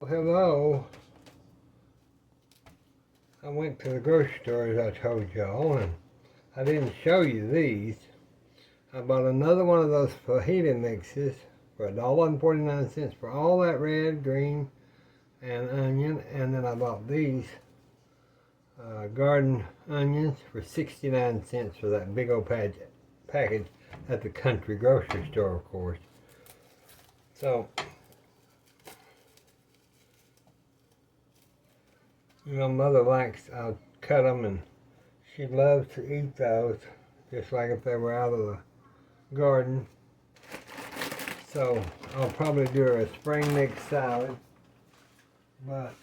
Hello. I went to the grocery store as I told y'all, and I didn't show you these. I bought another one of those fajita mixes for $1.49 for all that red, green, and onion, and then I bought these garden onions for 69 cents for that big old package at the country grocery store, of course. So, you know, Mother likes, I'll cut them, and she loves to eat those, just like if they were out of the garden. So, I'll probably do her a spring mix salad. But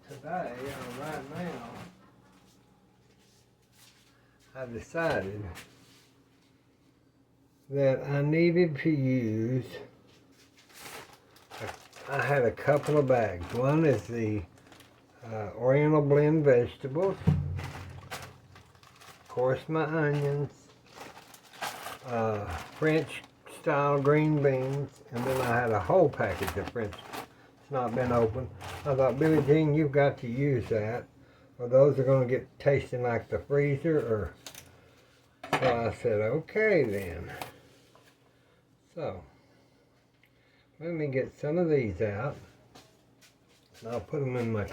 today, or right now, I decided that I needed to use, I had a couple of bags. One is the Oriental blend vegetables, of course my onions, French style green beans, and then I had a whole package of French. It's not been opened. I thought, Billie Jean, you've got to use that, or those are going to get tasting like the freezer. Or so I said, okay then. So let me get some of these out. And I'll put them in my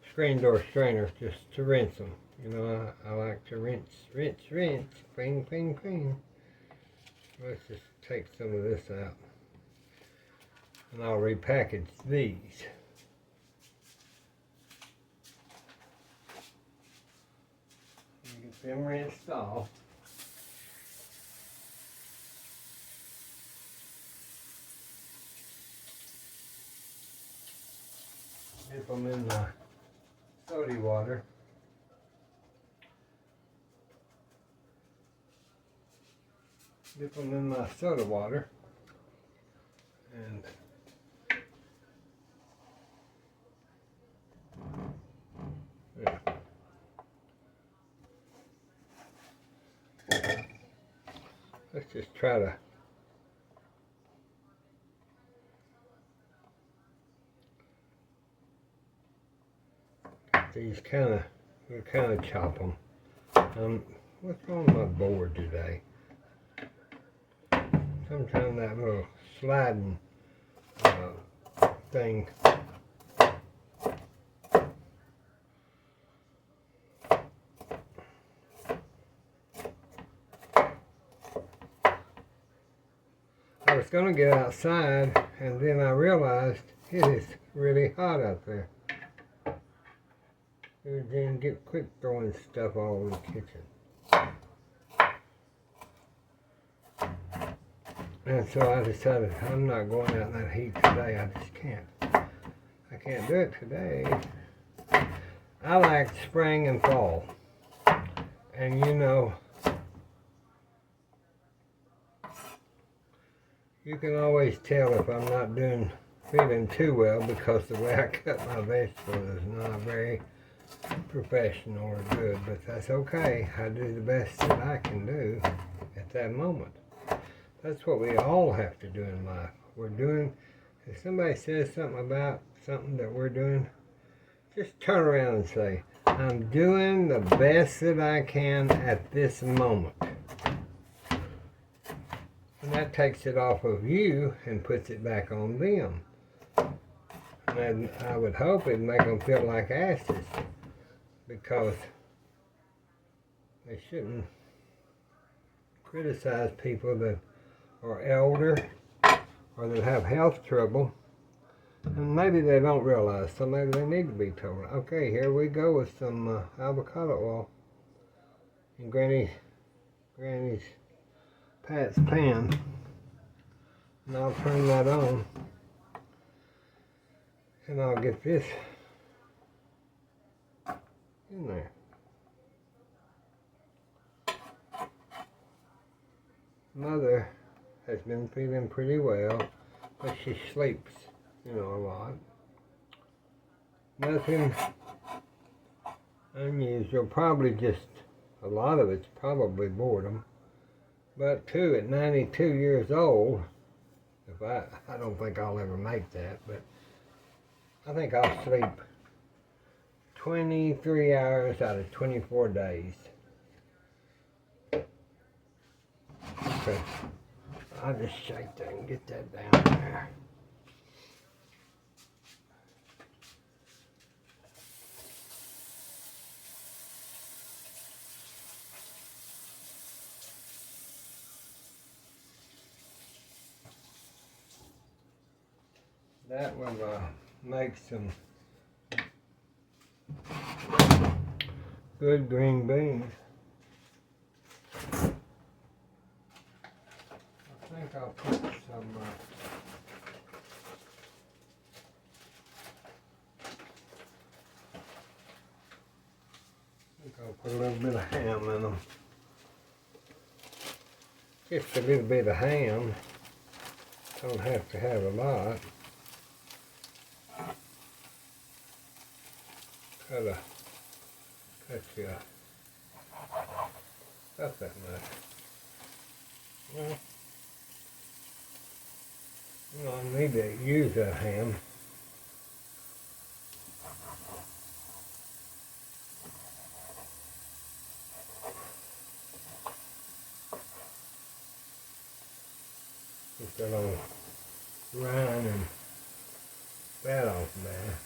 screen door strainer just to rinse them. You know, I like to rinse, clean, clean, clean. Let's just take some of this out. And I'll repackage these. Get them rinsed off. Dip them in the soda water. Dip them in my soda water. And yeah. Let's just try to these we kind of chop them. What's wrong with my board today? Sometimes that little sliding thing. I was going to get outside, and then I realized it is really hot out there. Then quit throwing stuff all over the kitchen. And so I decided I'm not going out in that heat today. I just can't. I can't do it today. I like spring and fall. And you know, you can always tell if I'm not feeling too well, because the way I cut my vegetables is not very professional or good, but that's okay. I do the best that I can do at that moment. That's what we all have to do in life. If somebody says something about something that we're doing, just turn around and say, I'm doing the best that I can at this moment. And that takes it off of you and puts it back on them. And I would hope it'd make them feel like asses, because they shouldn't criticize people that are elder or that have health trouble, and maybe they don't realize, so maybe they need to be told. Okay, here we go with some avocado oil in Granny's Pat's pan, and I'll turn that on, and I'll get this in there. Mother has been feeling pretty well, but she sleeps, you know, a lot. Nothing unusual, probably just, a lot of it's probably boredom. But too, at 92 years old, I don't think I'll ever make that, but I think I'll sleep 23 hours out of 24 days. Okay. I'll just shake that and get that down there. That will make some good green beans. I think I'll put some I'll put a little bit of ham in them. Just a little bit of ham. Don't have to have a lot. Cut you not that much. Well, you know, I need to use that ham. Get that little rind and fat off there.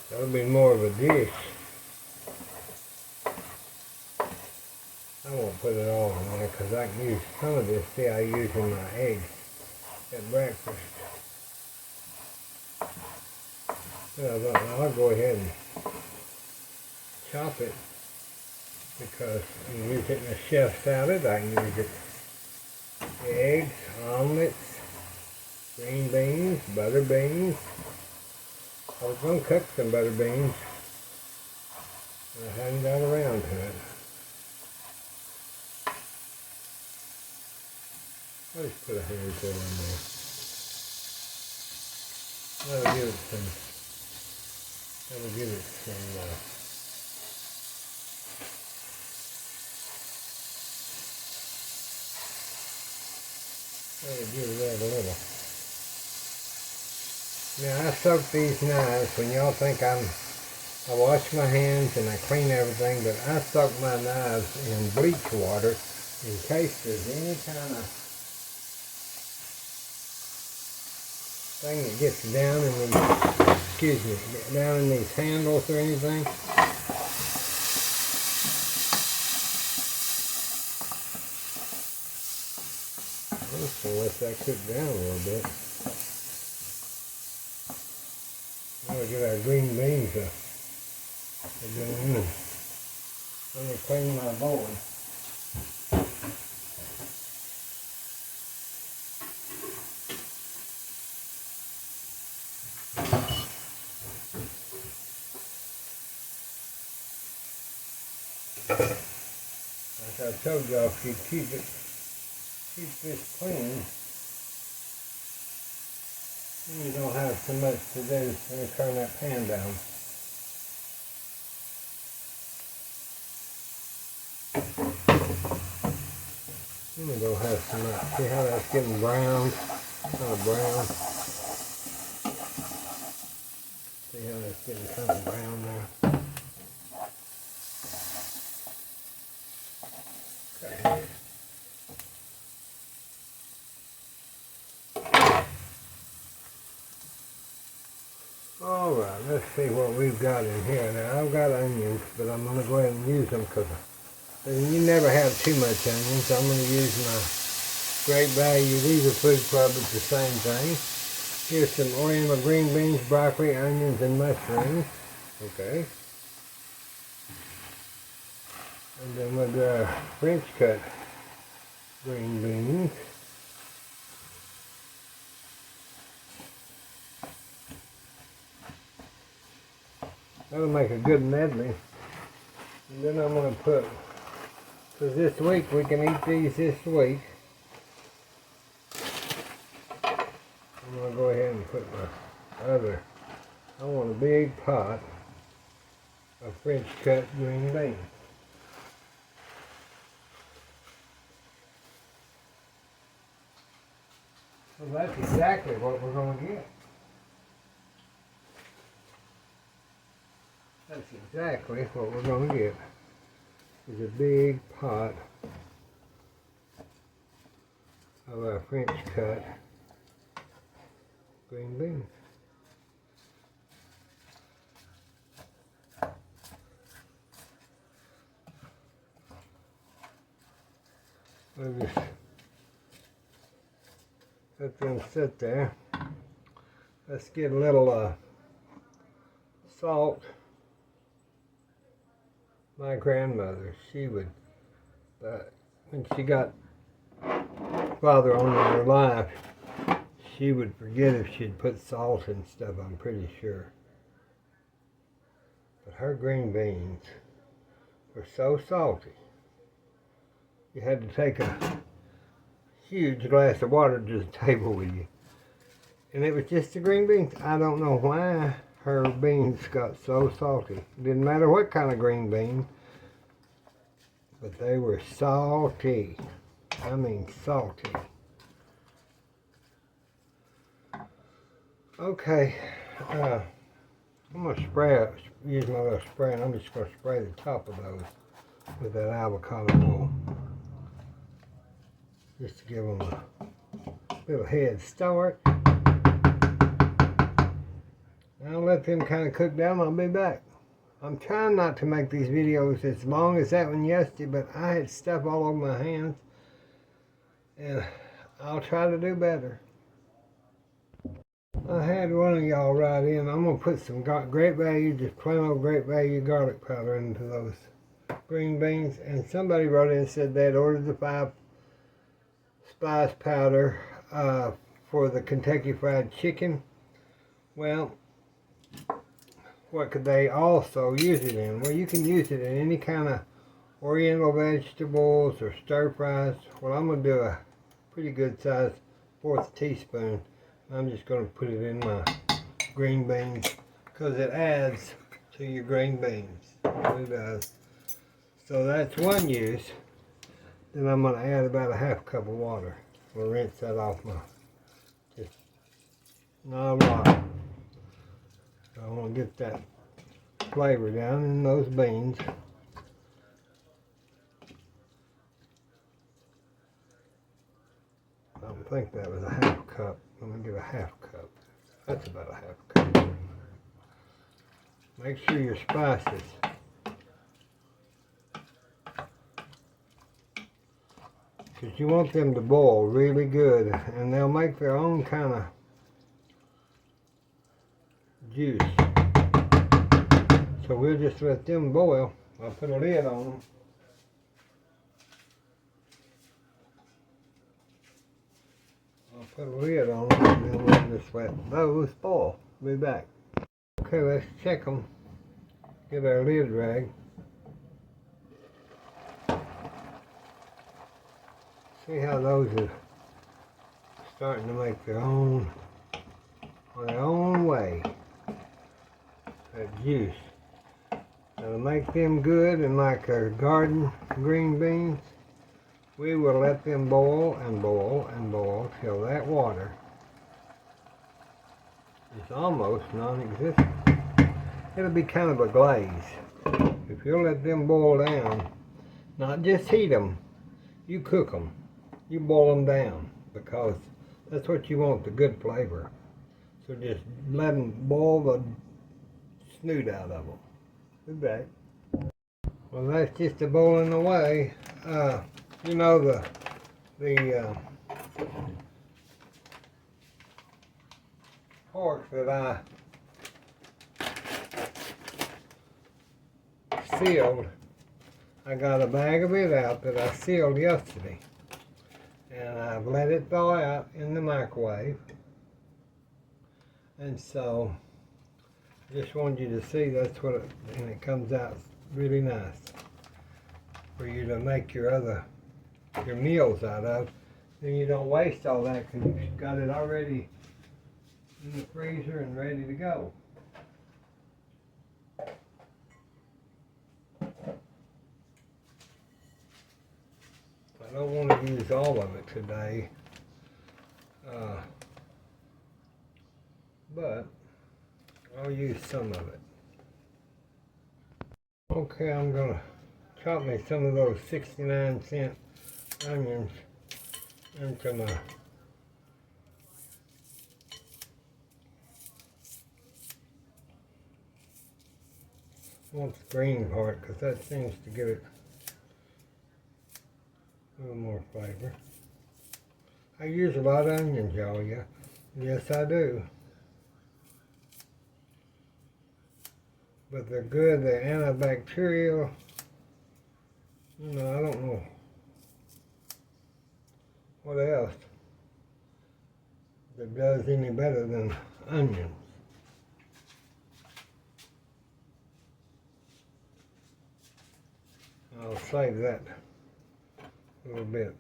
That'll be more of a dish. I won't put it all in there because I can use some of this. See, I use in my eggs at breakfast. Well, I'll go ahead and chop it because I can use it in a chef salad. I can use it eggs, omelets, green beans, butter beans. I was going to cook some butter beans, but I hadn't got around to it. I'll just put a handful in there. That'll give it some, that'll give that a little. Now I soak these knives. When y'all think I wash my hands and I clean everything, but I soak my knives in bleach water in case there's any kind of thing that gets down in these, down in these handles or anything. So let that cook down a little bit. Now we get our green beans again. Let me clean my bowl. Like I told y'all, if you keep this clean, you don't have so much to do. Let me turn that pan down. You don't have so much. See how that's getting brown? Kind of brown. See how that's getting kind of brown there? Okay. Alright, let's see what we've got in here. Now, I've got onions, but I'm going to go ahead and use them because you never have too much onions. I'm going to use my Great Value. These are Food Club. It's the same thing. Here's some Oriental green beans, broccoli, onions, and mushrooms. Okay. And then we'll do our French cut green beans. That'll make a good medley. And then I'm going to put So this week we can eat these this week. I'm going to go ahead and put my other, I want a big pot of French cut green beans. So that's exactly what we're going to get. That's exactly what we're going to get. Is a big pot of our French cut green beans. We'll just let them sit there. Let's get a little salt. My grandmother, she would, when she got farther on in her life, she would forget if she'd put salt and stuff, I'm pretty sure. But her green beans were so salty, you had to take a huge glass of water to the table with you. And it was just the green beans. I don't know why her beans got so salty. It didn't matter what kind of green bean, but they were salty. I mean salty. Okay, I'm going to spray it, use my little spray, and I'm just going to spray the top of those with that avocado oil. Just to give them a little head start. I'll let them kind of cook down. I'll be back. I'm trying not to make these videos as long as that one yesterday, but I had stuff all over my hands, and I'll try to do better. I had one of y'all write in. I'm going to put some great value, just plain old great value garlic powder into those green beans. And somebody wrote in and said they had ordered the 5 spice powder for the Kentucky Fried Chicken. Well, what could they also use it in? Well, you can use it in any kind of oriental vegetables or stir fries. Well, I'm going to do a pretty good size 1/4 teaspoon. I'm just going to put it in my green beans because it adds to your green beans. It does. So that's one use. Then I'm going to add about a 1/2 cup of water. We'll rinse that off my, just not a lot. I want to get that flavor down in those beans. I don't think that was a 1/2 cup. I'm going to give a 1/2 cup. That's about a 1/2 cup. Make sure your spices. Because you want them to boil really good, and they'll make their own kind of juice. So we'll just let them boil. I'll put a lid on them. I'll put a lid on them, and then we'll just let those boil. Be back. Okay, let's check them. Get our lid rag. See how those are starting to make their own way. That juice. That'll make them good, and like our garden green beans, we will let them boil and boil and boil till that water is almost non-existent. It'll be kind of a glaze. If you'll let them boil down, not just heat them, you cook them. You boil them down, because that's what you want, the good flavor. So just let them boil the snoot out of them. Be back. Well, that's just a boiling away. You know the pork that I sealed. I got a bag of it out that I sealed yesterday, and I've let it thaw out in the microwave. And so just wanted you to see that's what it, and it comes out really nice. for you to make your meals out of. Then you don't waste all that because you've got it already in the freezer and ready to go. I don't want to use all of it today, but I'll use some of it. Okay, I'm going to chop me some of those 69-cent onions into my the green part because that seems to give it a little more flavor. I use a lot of onions, y'all. Yeah, yes I do. But they're good. They're antibacterial. You know, I don't know what else that does any better than onions. I'll save that a little bit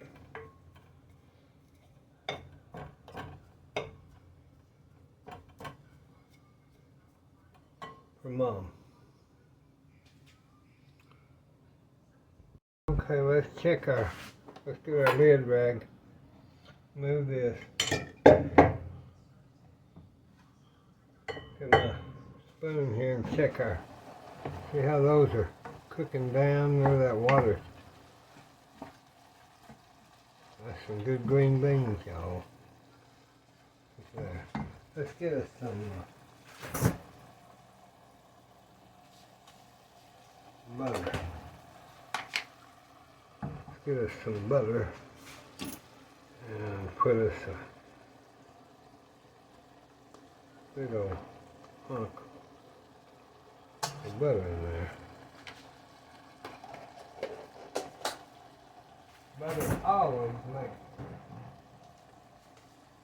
for Mom. Okay, let's do our lid rag. Move this. Get my spoon here and see how those are cooking down there, that water. That's some good green beans, y'all. There. Let's get us some butter. Let's get us some butter and put us a big old hunk of butter in there.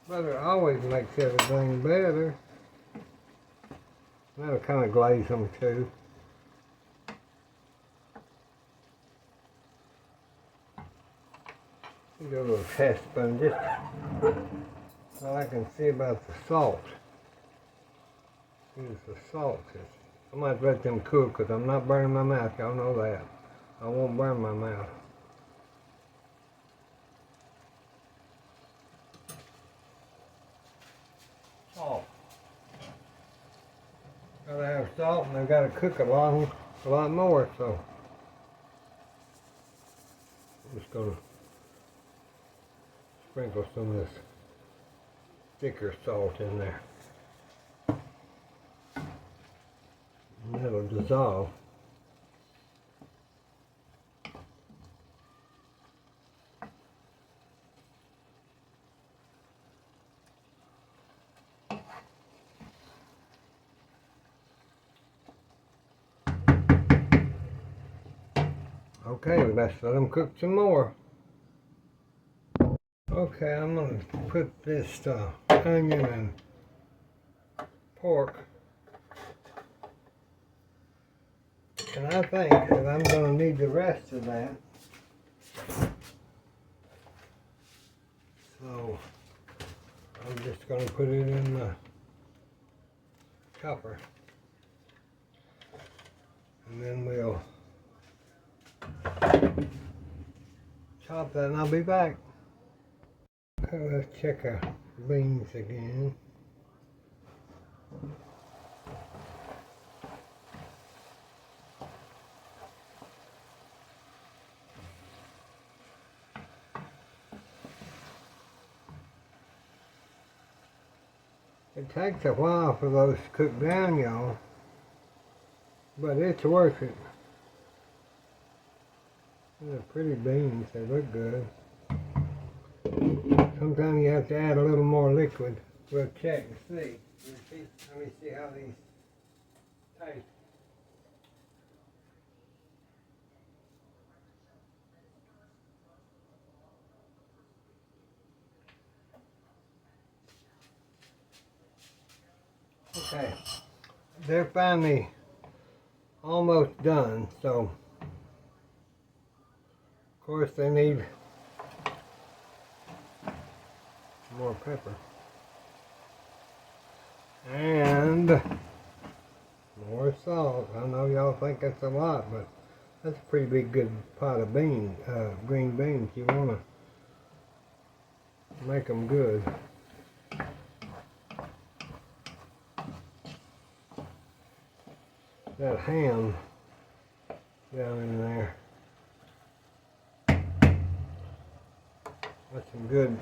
Butter always makes everything better. That'll kind of glaze them too. Do a little test spoon just so I can see about the salt. Use the salt. I might let them cook because I'm not burning my mouth. Y'all know that. I won't burn my mouth. Salt. Gotta have salt, and I've got to cook a lot more. So I'm just gonna sprinkle some of this thicker salt in there. And that'll dissolve. Okay, let's let them cook some more. Okay, I'm going to put this onion and pork. And I think that I'm going to need the rest of that. So I'm just going to put it in the chopper. And then we'll chop that and I'll be back. Okay, let's check our beans again. It takes a while for those to cook down, y'all, but it's worth it. They're pretty beans, they look good. Sometimes you have to add a little more liquid. We'll check and see. Let me see how these taste. Okay, they're finally almost done, so Of course, they need more pepper. And more salt. I know y'all think that's a lot, but that's a pretty big good pot of beans, green beans. You want to make them good. That ham down in there. That's some good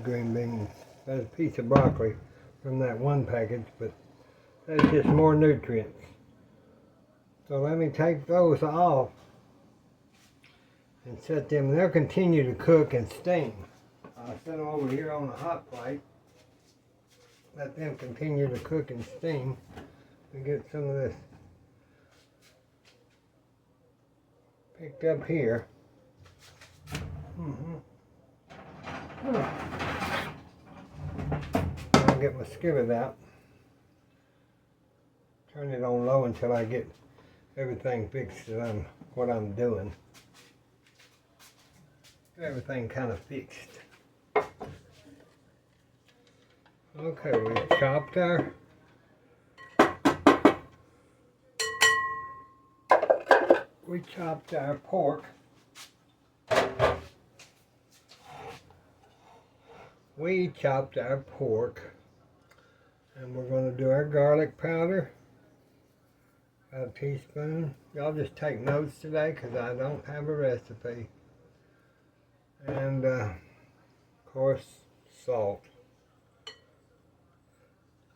green beans. That's a piece of broccoli from that one package, but that's just more nutrients. So let me take those off and set them. They'll continue to cook and steam. I'll set them over here on a hot plate. Let them continue to cook and steam. And get some of this picked up here. I'll get my skillet out. Turn it on low until I get everything fixed that what I'm doing. Everything kind of fixed. Okay, we chopped our pork. And we're going to do our garlic powder. A teaspoon. Y'all just take notes today because I don't have a recipe. And of course, salt.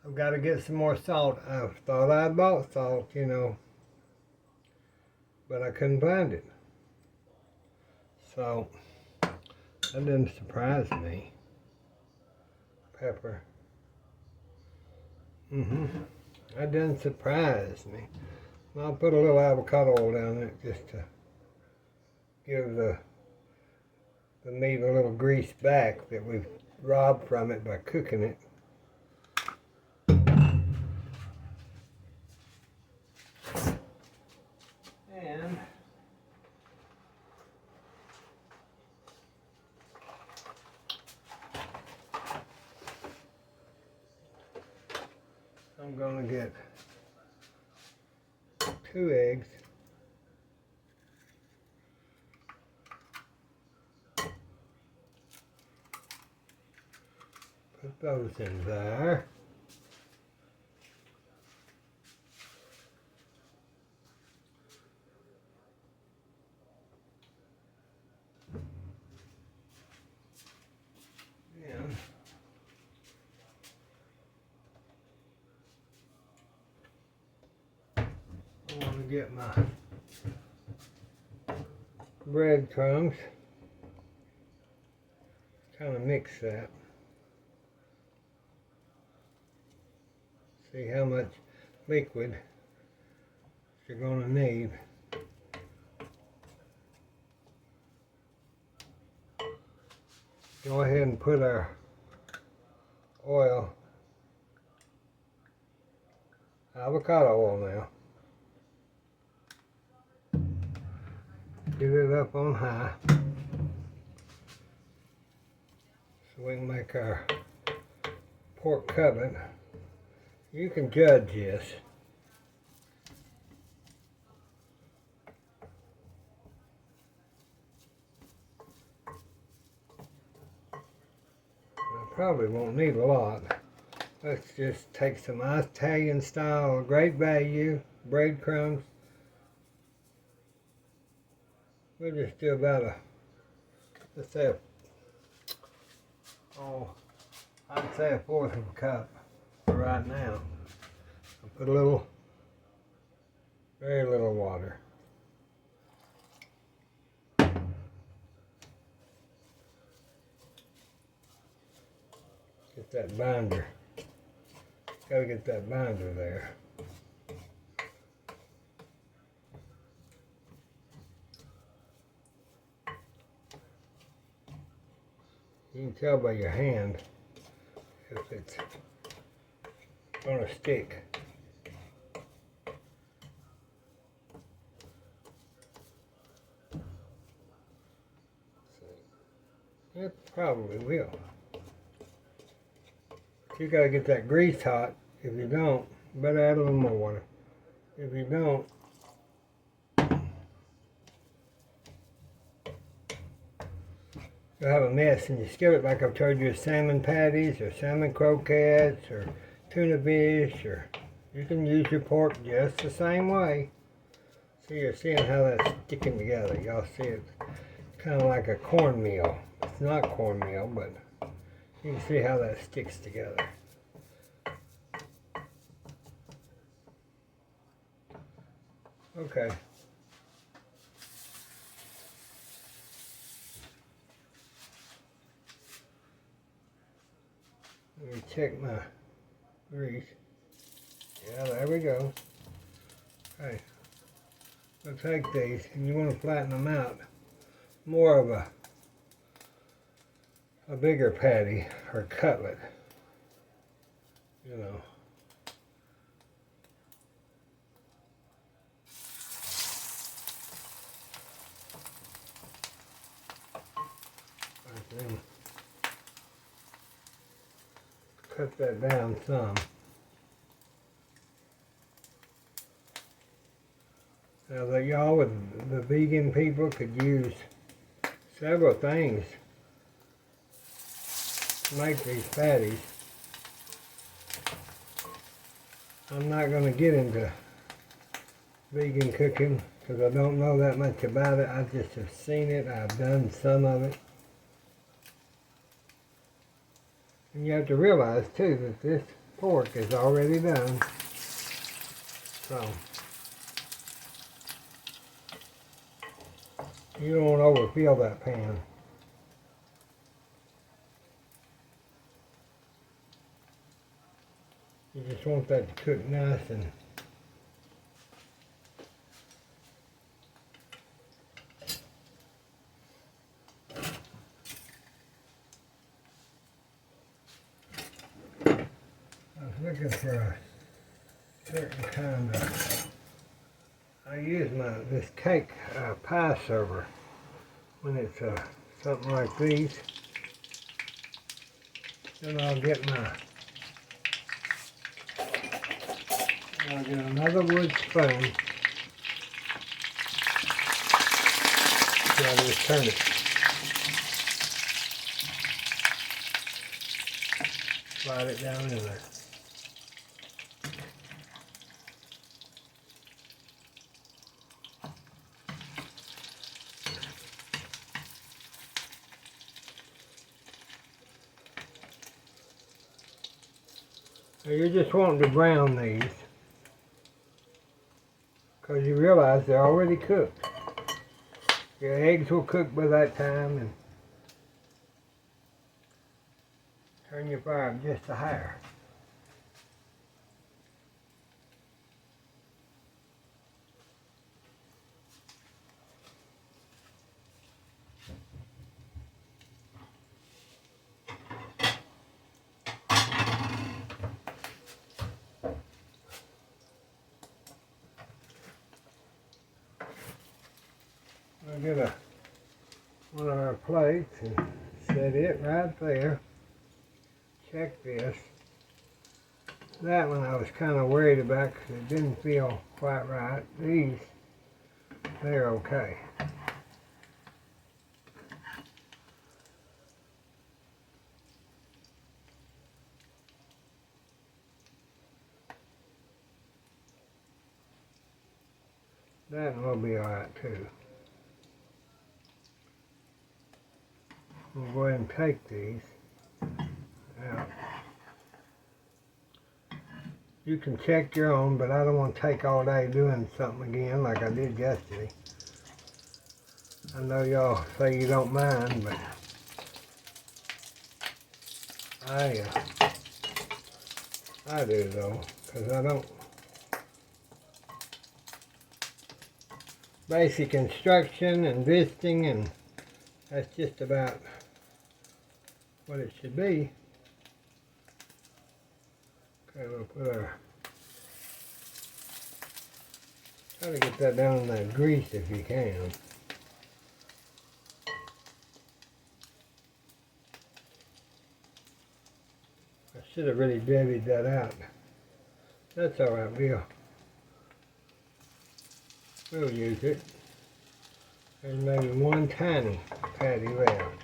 I've got to get some more salt. I thought I bought salt, you know, but I couldn't find it. So that didn't surprise me. Pepper. That didn't surprise me. I'll put a little avocado oil down there just to give the meat a little grease back that we've robbed from it by cooking it. And I'm going to get 2 eggs. Put those in there. And I want to get my breadcrumbs. Kind of mix that. See how much liquid you're going to need. Go ahead and put our oil, avocado oil now. Get it up on high so we can make our pork cutlet. You can judge this. I probably won't need a lot. Let's just take some Italian style, great value, breadcrumbs. We'll just do about let's say I'd say a 1/4 of a cup for right now. I'll put a little, very little water. Get that binder. Gotta get that binder there. You can tell by your hand if it's gonna stick. It probably will. You gotta get that grease hot. If you don't, you better add a little more water. If you don't, you'll have a mess in your skillet, like I've told you, with salmon patties or salmon croquettes or tuna fish, or you can use your pork just the same way. So you're seeing how that's sticking together. Y'all see it kind of like a cornmeal. It's not cornmeal, but you can see how that sticks together. Okay. Let me check my grease. Yeah, there we go. Okay. I'll take these, and you want to flatten them out. More of a bigger patty or cutlet, you know. Then cut that down some. Now that y'all with the vegan people could use several things to make these patties. I'm not going to get into vegan cooking because I don't know that much about it. I just have seen it. I've done some of it. And you have to realize too that this pork is already done. So you don't want to overfill that pan. You just want that to cook nice and I was looking for a certain kind of, I use this cake pie server when it's something like these. Then I'll get another wood spoon. So I just turn it. Slide it down in there. So you're just wanting to brown these because you realize they're already cooked. Your eggs will cook by that time, and turn your fire up just a hair. I'll get one of our plates and set it right there. Check this. That one I was kind of worried about because it didn't feel quite right. These, they're okay. That one will be alright too. We'll go ahead and take these out. You can check your own, but I don't want to take all day doing something again like I did yesterday. I know y'all say you don't mind, but I do though, because I don't. Basic instruction and visiting, and that's just about what it should be. Okay, we'll put our, try to get that down in that grease if you can. Should have really divvied that out. That's alright, we'll use it. There's maybe one tiny patty left.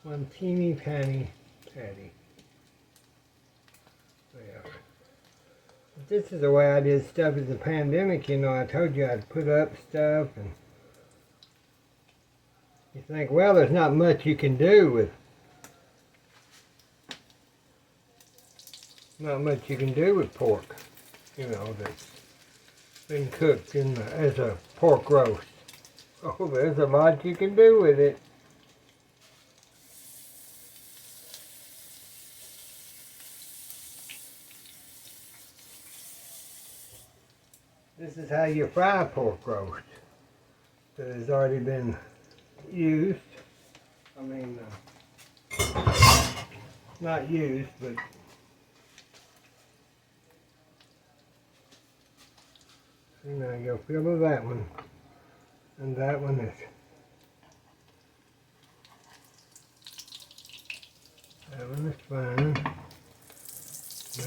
One teeny tiny patty left. This is the way I did stuff in the pandemic, you know. I told you I'd put up stuff, and you think, well, there's not much you can do with pork, you know, that's been cooked as a pork roast. Oh, there's a lot you can do with it. This is how you fry pork roast that has already been used. I mean, not used, but you know, you'll fill with that one, and that one is. That one is fine.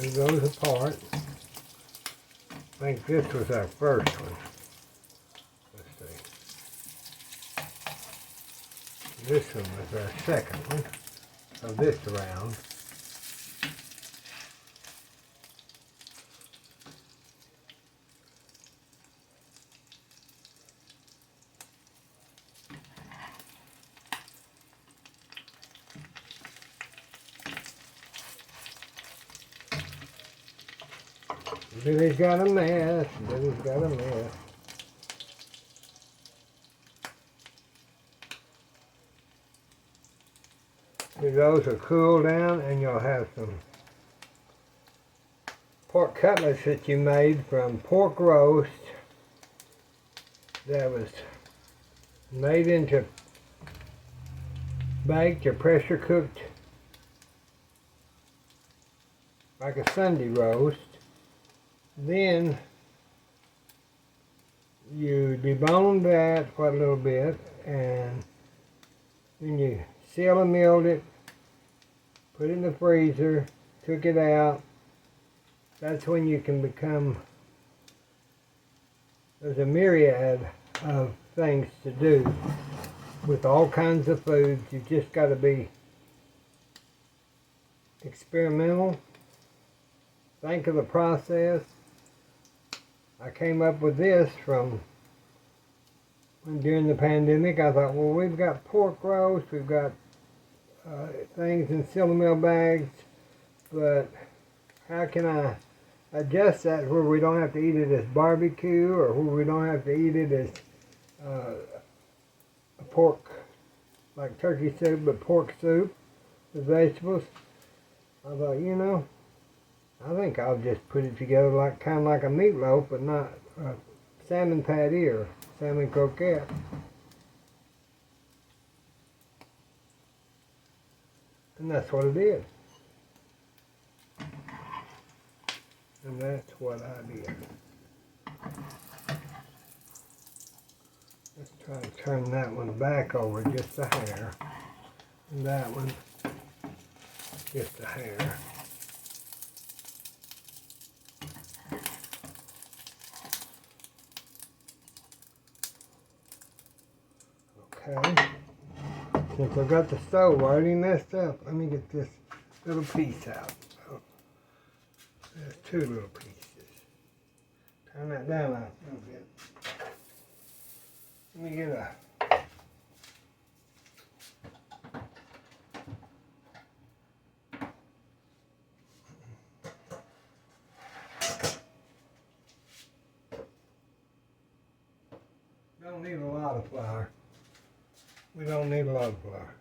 Move those apart. I think this was our first one. Let's see. This one was our second one of this round. Billy's got a mess. Billy's got a mess. Those will cool down, and you'll have some pork cutlets that you made from pork roast that was made into baked or pressure cooked like a Sunday roast. Then you deboned that for a little bit, and then you seal and milled it, put it in the freezer, took it out. That's when you can become, there's a myriad of things to do with all kinds of foods. You just got to be experimental. Think of the process. I came up with this from during the pandemic. I thought, well, we've got pork roast, we've got things in Silvermill bags, but how can I adjust that where we don't have to eat it as barbecue, or where we don't have to eat it as a pork, like turkey soup, but pork soup with vegetables? I thought, you know, I think I'll just put it together like kind of like a meatloaf, but not a salmon patty or salmon croquette. And that's what it is. And that's what I did. Let's try to turn that one back over just a hair. And that one just a hair. Okay. Since I've got the stove already messed up, let me get this little piece out. Oh, there's two little pieces. Turn that down a little bit. Let me get a don't need a lot of flour. We don't need a lot of flour.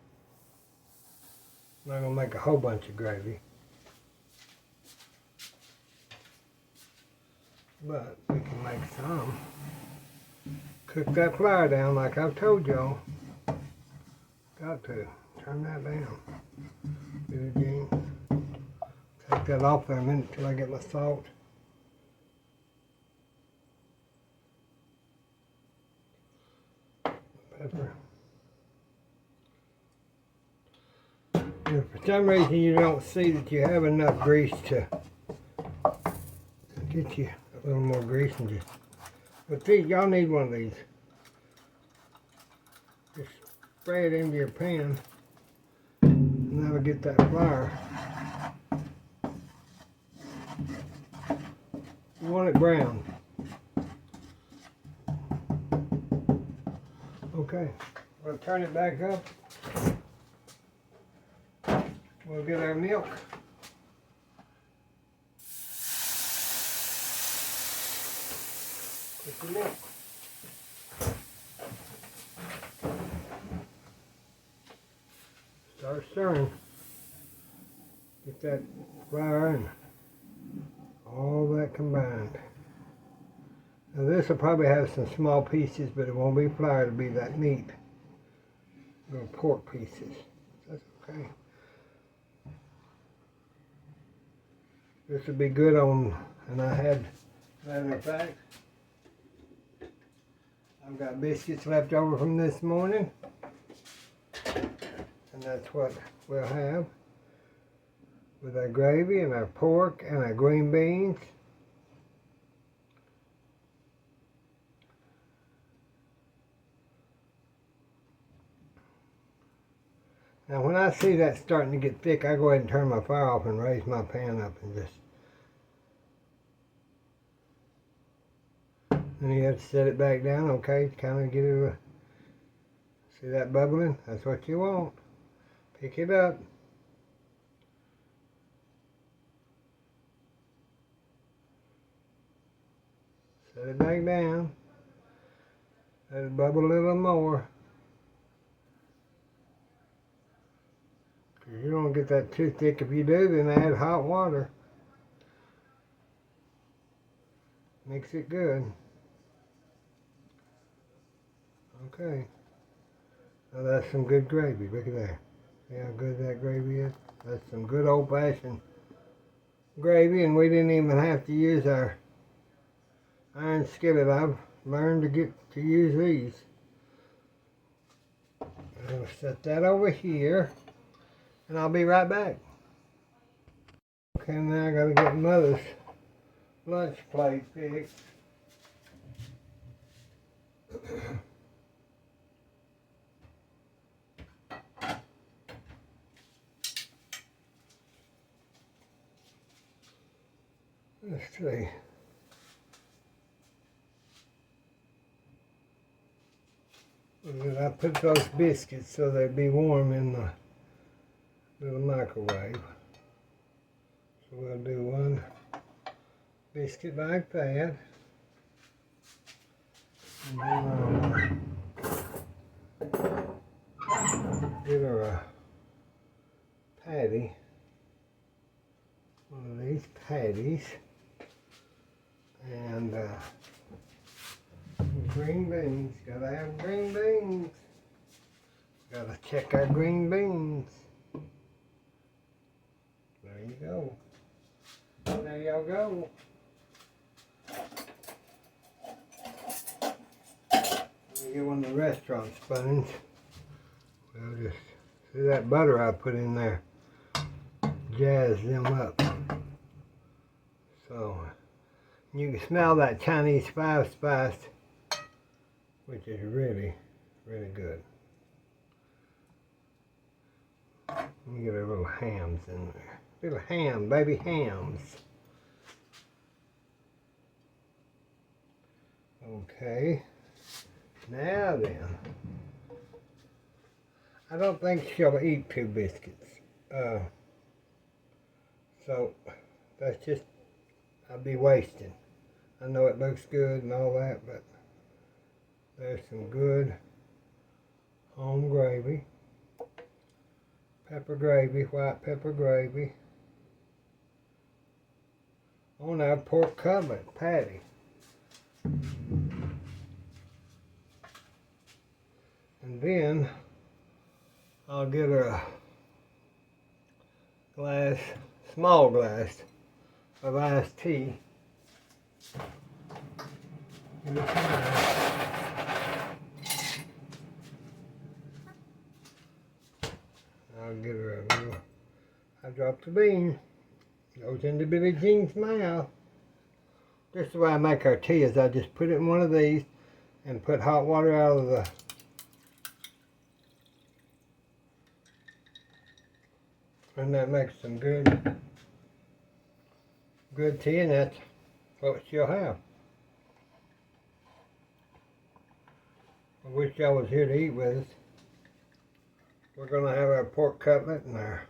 I'm not going to make a whole bunch of gravy. But we can make some. Cook that flour down like I've told y'all. Got to. Turn that down. Do it again. Take that off there a minute till I get my salt. Pepper. For some reason you don't see that you have enough grease to get you a little more grease and just, but these, y'all need one of these. Just spray it into your pan and that'll get that flour. You want it brown. Okay, we'll turn it back up. We'll get our milk. Put the milk. Start stirring. Get that flour in. All that combined. Now this will probably have some small pieces, but it won't be flour, it'll be that meat. Little pork pieces. That's okay. This would be good on, and I had, matter of fact, I've got biscuits left over from this morning. And that's what we'll have with our gravy and our pork and our green beans. Now when I see that starting to get thick, I go ahead and turn my fire off and raise my pan up and just, and you have to set it back down, okay, kind of get it, see that bubbling? That's what you want. Pick it up. Set it back down. Let it bubble a little more. You don't get that too thick. If you do, then add hot water. Makes it good. Okay. Now that's some good gravy. Look at that. See how good that gravy is? That's some good old-fashioned gravy, and we didn't even have to use our iron skillet. I've learned to get to use these. I'll set that over here. And I'll be right back. Okay, now I gotta get Mother's lunch plate fixed. Let's see. I put those biscuits so they'd be warm in the little microwave. So we'll do one biscuit like that. And then I'll give her a patty. One of these patties. And green beans. Gotta have green beans. Gotta check our green beans. There you go. There y'all go. Let me get one of the restaurant spoons. We'll just see that butter I put in there. Jazz them up. So you can smell that Chinese 5-spice, which is really, really good. Let me get our little hams in there. Little ham, baby hams. Okay. Now then. I don't think she'll eat 2 biscuits. So that's just, I'll be wasting. I know it looks good and all that, but there's some good home gravy. Pepper gravy, white pepper gravy. On our pork cutlet patty. And then I'll get her a glass, small glass of iced tea. I'll get her a little drop the bean. Goes into Billie Jean's mouth. This is the way I make our tea, is I just put it in one of these and put hot water out of the and that makes some good tea, and that's what she'll have. I wish y'all was here to eat with us. We're gonna have our pork cutlet and our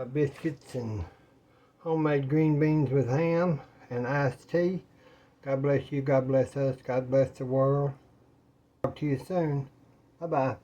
biscuits and homemade green beans with ham and iced tea. God bless you, God bless us, God bless the world. Talk to you soon. Bye-bye.